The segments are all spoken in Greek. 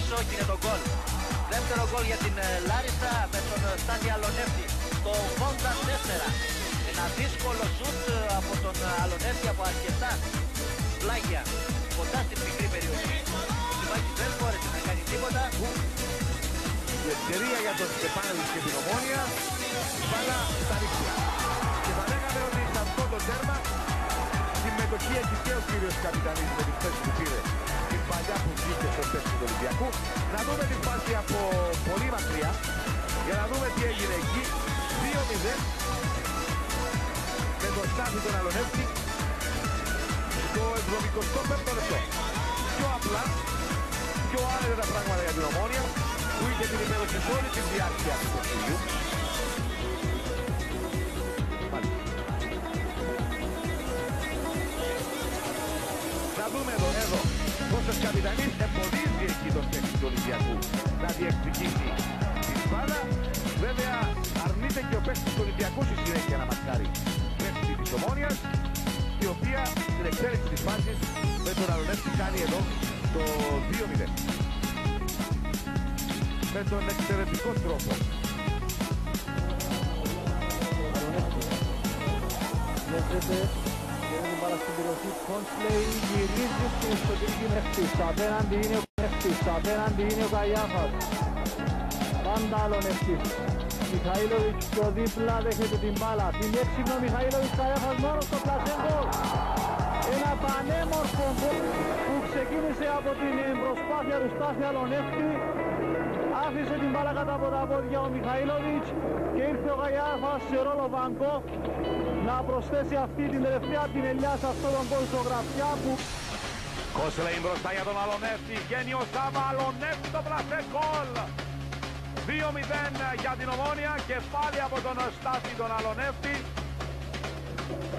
πίσω και είναι το γκολ. Δεύτερο γκολ για την Λάρισα με τον Στάθη Αλονεύτη το 84. Ένα δύσκολο σουτ από τον Αλονεύτη από αρκετά πλάγια κοντά στην μικρή περιοχή. Ο Σιμάκης δεν μπόρεσε να κάνει τίποτα. Η ευκαιρία για τον Στεφάνοβιτ και την Ομόνια, η μπάλα στα ρίχνια. Και θα λέγαμε ότι σε αυτό το τέρμα συμμετοχή έχει και ο κύριος Καπιτανής με την θέση που πήρε την παλιά που βγήκε στο θέση του Ολυμπιακού. Να δούμε την φάση από πολύ μακριά για να δούμε τι έγινε εκεί. 2-0 με τον Στάθη τον Αλονεύτη στο 75ο λεπτό. Πιο απλά, πιο άνετα τα πράγματα για την Ομόνια που είχε την υπέροχη σε όλη τη διάρκεια του παιχνιδιού. Να δούμε εδώ πως ο Καπιτανής εμποδίζει εκεί τον παίκτη του Ολυμπιακού να διεκδικήσει την μπάλα. Βέβαια αρνείται και ο παίκτης του Ολυμπιακού στη συνέχεια να μαρκάρει παίκτη της Ομόνιας, η οποία στην εξέλιξη της φάσης με τον Αλονεύτη κάνει εδώ το 2-0 με τον εξαιρετικό τρόπο. Βλέπετε, είναι την μπάλα στην περιοχή, Κόνσλεϊ γυρίζει στην εσωτερική μεχτής, απέναντι είναι ο μεχτής, απέναντι είναι ο Καϊάφας. Πάντα Αλονεύτης. Μιχαήλοβιτς πιο δίπλα δέχεται την μπάλα. Την έξυπνο Μιχαήλοβιτς, Καϊάφας μόνος στο πλασέγκο. Ένα πανέμορφο γκολ που ξεκίνησε από την προσπάθεια του Στάθη Αλονεύτη. Άφησε την μπάλα κάτω από τα πόδια ο Μιχαήλοβιτς και ήρθε ο Καϊάφας σε ρόλο βαγκό να προσθέσει αυτή την τελευταία την ελιά σε αυτόν τον γκολ ζωγραφιά που... Κόσλεϊ μπροστά για τον Αλονεύτη, βγαίνει ο Σάβα, Αλονεύτη το πλασέ γκολ. 2-0 για την Ομόνια και πάλι από τον Στάθη τον Αλονεύτη.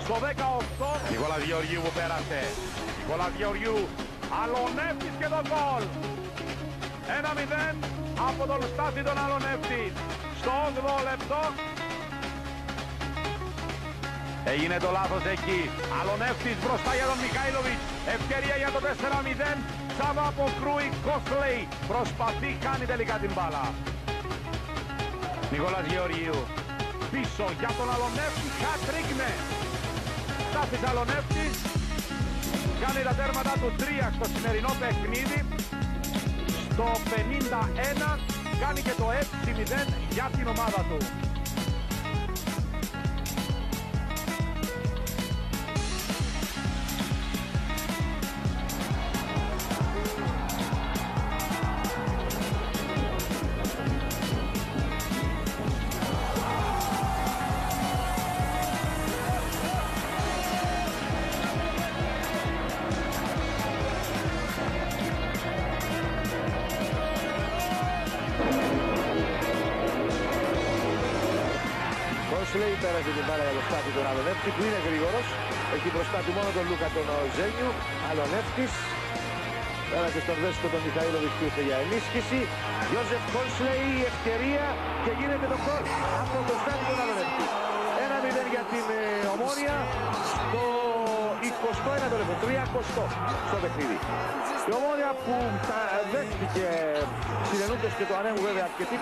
Στο 18 Νικόλας Γεωργίου που πέρασε. Νικόλας Γεωργίου, Αλονεύτης και το γκολ. 1-0 από τον Στάθη τον Αλονεύτη. Στο 8ο λεπτό έγινε το λάθος εκεί. Αλονεύτης μπροστά για τον Μιχαήλοβιτς. Ευκαιρία για το 4-0. Σάβα αποκρούει, Κόσλεϊ προσπαθεί, κάνει τελικά την μπάλα. Νικόλας Γεωργίου πίσω για τον Αλονεύτη, χατρίκνε. Στάθης Αλονεύτης κάνει τα τέρματα του 3 στο σημερινό παιχνίδι. Στο 51 κάνει και το 6-0 για την ομάδα του. Κόσλεϊ πέρασε την μπάλα για το Στάθη τον Αλονεύτη που είναι γρήγορος. Έχει μπροστά του μόνο τον Λούκα τον Ζένιου. Αλονεύτης πέρασε στον Βέσκο τον Μιχαήλοβιτς που ήρθε για ενίσχυση. Γιώζεφ Κόσλεϊ, η ευκαιρία και γίνεται το γκολ από τον Στάθη τον Αλονεύτη. 1-0 για την Ομόνια στο 21ο λεπτό, 30 στο παιχνίδι. Η Ομόνια που δέχτηκε συνενούντες και το ανέμου βέβαια αρκετοί.